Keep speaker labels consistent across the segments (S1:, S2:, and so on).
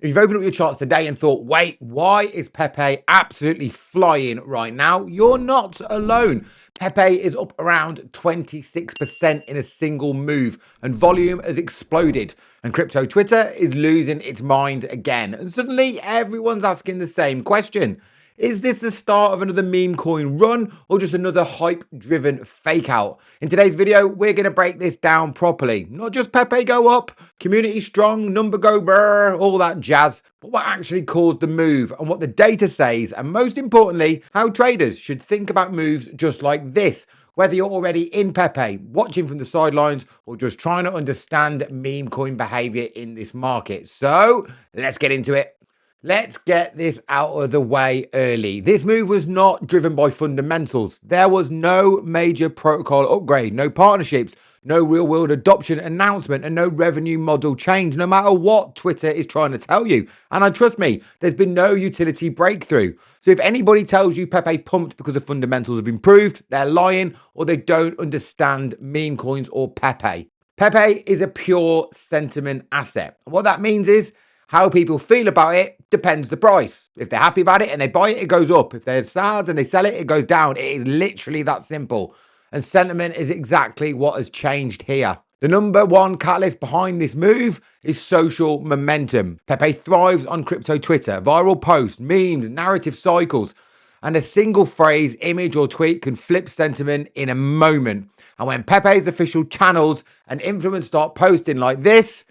S1: If you've opened up your charts today and thought, wait, why is Pepe absolutely flying right now? You're not alone. Pepe is up around 26% in a single move, and volume has exploded. And crypto Twitter is losing its mind again. And suddenly everyone's asking the same question. Is this the start of another meme coin run or just another hype-driven fake out? In today's video, we're going to break this down properly. Not just Pepe go up, community strong, number go brr, all that jazz, but what actually caused the move and what the data says, and most importantly, how traders should think about moves just like this. Whether you're already in Pepe, watching from the sidelines, or just trying to understand meme coin behavior in this market. So let's get into it. Let's get this out of the way early. This move was not driven by fundamentals. There was no major protocol upgrade, no partnerships, no real-world adoption announcement, and no revenue model change, no matter what Twitter is trying to tell you. And trust me, there's been no utility breakthrough. So if anybody tells you Pepe pumped because the fundamentals have improved, they're lying or they don't understand meme coins or Pepe. Pepe is a pure sentiment asset. And what that means is how people feel about it depends the price. If they're happy about it and they buy it, it goes up. If they're sad and they sell it, it goes down. It is literally that simple. And sentiment is exactly what has changed here. The number one catalyst behind this move is social momentum. Pepe thrives on crypto Twitter, viral posts, memes, narrative cycles, and a single phrase, image or tweet can flip sentiment in a moment. And when Pepe's official channels and influencers start posting like this,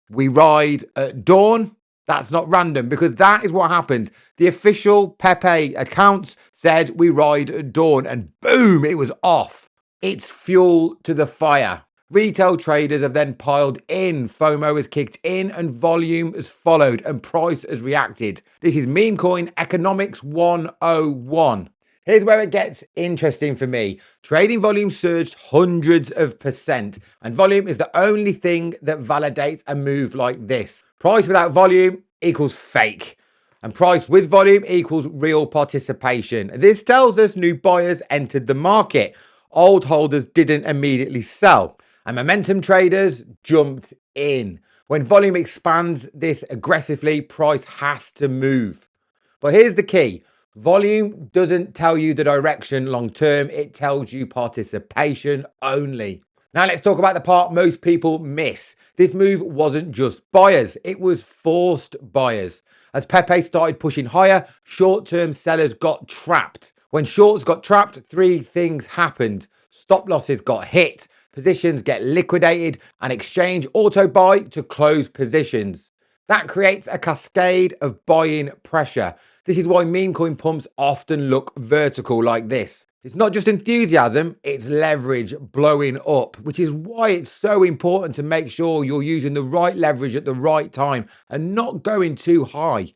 S1: we ride at dawn. That's not random because that is what happened. The official Pepe accounts said we ride at dawn and boom, it was off. It's fuel to the fire. Retail traders have then piled in. FOMO has kicked in and volume has followed and price has reacted. This is meme coin economics 101. Here's where it gets interesting for me. Trading volume surged hundreds of %, and volume is the only thing that validates a move like this. Price without volume equals fake, and price with volume equals real participation. This tells us new buyers entered the market. Old holders didn't immediately sell, and momentum traders jumped in. When volume expands this aggressively, price has to move. But here's the key. Volume doesn't tell you the direction long term, it tells you participation only. Now let's talk about the part most people miss. This move wasn't just buyers, it was forced buyers. As Pepe started pushing higher, short-term sellers got trapped. When shorts got trapped, three things happened. Stop losses got hit, positions get liquidated, and exchange auto buy to close positions. That creates a cascade of buying pressure. This is why meme coin pumps often look vertical like this. It's not just enthusiasm, it's leverage blowing up, which is why it's so important to make sure you're using the right leverage at the right time and not going too high.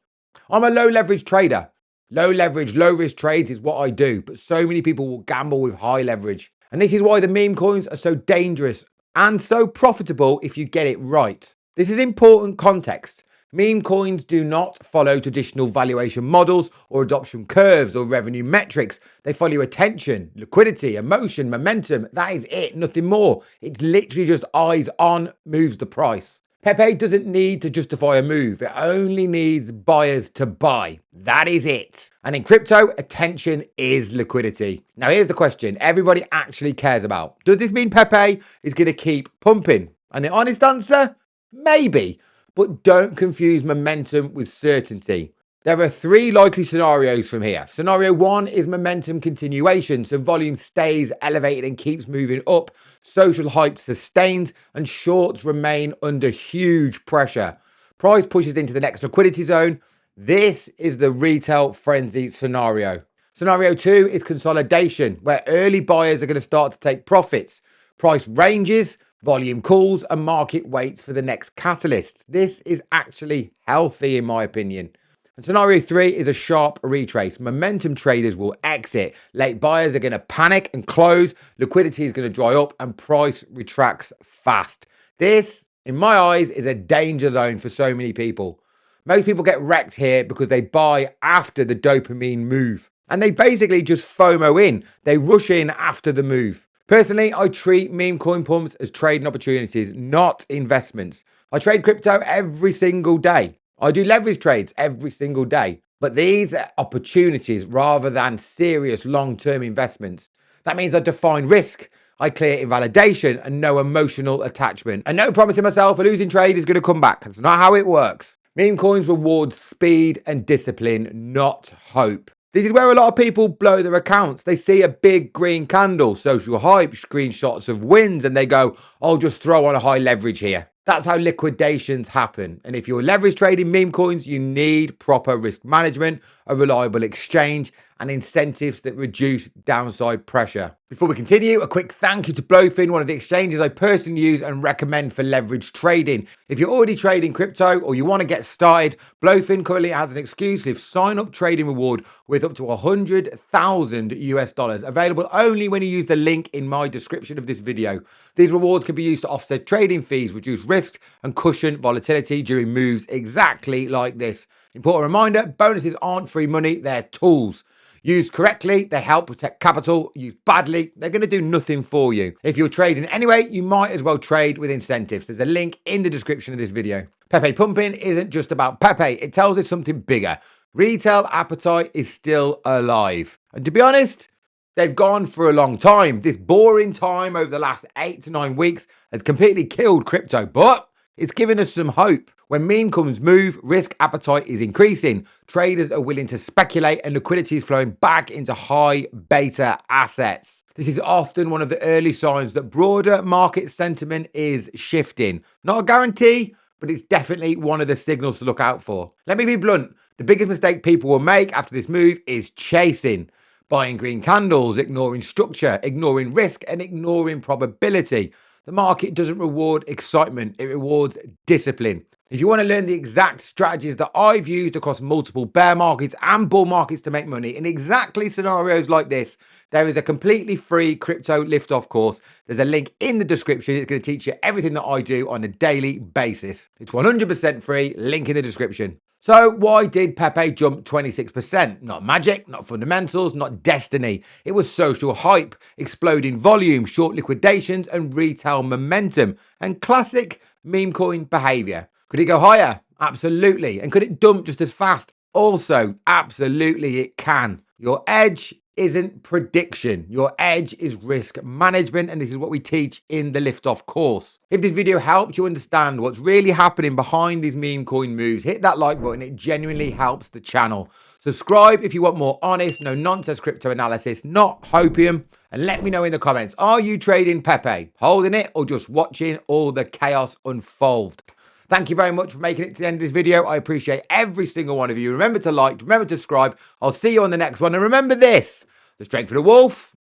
S1: I'm a low leverage trader. Low leverage, low risk trades is what I do, but so many people will gamble with high leverage. And this is why the meme coins are so dangerous and so profitable if you get it right. This is important context. Meme coins do not follow traditional valuation models or adoption curves or revenue metrics. They follow attention, liquidity, emotion, momentum. That is it, nothing more. It's literally just eyes on moves the price. Pepe doesn't need to justify a move. It only needs buyers to buy. That is it. And in crypto, attention is liquidity. Now here's the question everybody actually cares about. Does this mean Pepe is going to keep pumping? And the honest answer, maybe. But don't confuse momentum with certainty. There are three likely scenarios from here. Scenario one is momentum continuation, so volume stays elevated and keeps moving up. Social hype sustains and shorts remain under huge pressure. Price pushes into the next liquidity zone. This is the retail frenzy scenario. Scenario two is consolidation, where early buyers are going to start to take profits. Price ranges, volume cools, and market waits for the next catalyst. This is actually healthy in my opinion. And scenario three is a sharp retrace. Momentum traders will exit. Late buyers are going to panic and close. Liquidity is going to dry up and price retracts fast. This, in my eyes, is a danger zone for so many people. Most people get wrecked here because they buy after the dopamine move. And they basically just FOMO in. They rush in after the move. Personally, I treat meme coin pumps as trading opportunities, not investments. I trade crypto every single day. I do leverage trades every single day, but these are opportunities rather than serious long-term investments. That means I define risk, I clear invalidation and no emotional attachment. And no promising myself a losing trade is going to come back. That's not how it works. Meme coins reward speed and discipline, not hope. This is where a lot of people blow their accounts. They see a big green candle, social hype, screenshots of wins, and they go, I'll just throw on a high leverage here. That's how liquidations happen. And if you're leverage trading meme coins, you need proper risk management, a reliable exchange, and incentives that reduce downside pressure. Before we continue, a quick thank you to BloFin, one of the exchanges I personally use and recommend for leverage trading. If you're already trading crypto or you want to get started, BloFin currently has an exclusive sign-up trading reward with up to 100,000 US dollars, available only when you use the link in my description of this video. These rewards can be used to offset trading fees, reduce risk, and cushion volatility during moves exactly like this. Important reminder, bonuses aren't free money, they're tools. Used correctly, they help protect capital. Used badly, they're going to do nothing for you. If you're trading anyway, you might as well trade with incentives. There's a link in the description of this video. Pepe pumping isn't just about Pepe. It tells us something bigger. Retail appetite is still alive. And to be honest, they've gone for a long time. This boring time over the last 8 to 9 weeks has completely killed crypto, but it's given us some hope. When meme coins move, risk appetite is increasing. Traders are willing to speculate and liquidity is flowing back into high beta assets. This is often one of the early signs that broader market sentiment is shifting. Not a guarantee, but it's definitely one of the signals to look out for. Let me be blunt. The biggest mistake people will make after this move is chasing. Buying green candles, ignoring structure, ignoring risk, and ignoring probability. The market doesn't reward excitement, it rewards discipline. If you want to learn the exact strategies that I've used across multiple bear markets and bull markets to make money in exactly scenarios like this, there is a completely free crypto lift-off course. There's a link in the description. It's going to teach you everything that I do on a daily basis. It's 100% free, link in the description. So why did Pepe jump 26%? Not magic, not fundamentals, not destiny. It was social hype, exploding volume, short liquidations, and retail momentum, and classic meme coin behavior. Could it go higher? Absolutely. And could it dump just as fast? Also, absolutely it can. Your edge isn't prediction. Your edge is risk management, and this is what we teach in the Liftoff course. If this video helped you understand what's really happening behind these meme coin moves, hit that like button. It genuinely helps the channel. Subscribe if you want more honest, no nonsense crypto analysis, not hopium. And let me know in the comments, are you trading Pepe, holding it, or just watching all the chaos unfold? Thank you very much for making it to the end of this video. I appreciate every single one of you. Remember to like, remember to subscribe. I'll see you on the next one. And remember this, the strength of the wolf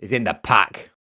S1: is in the pack.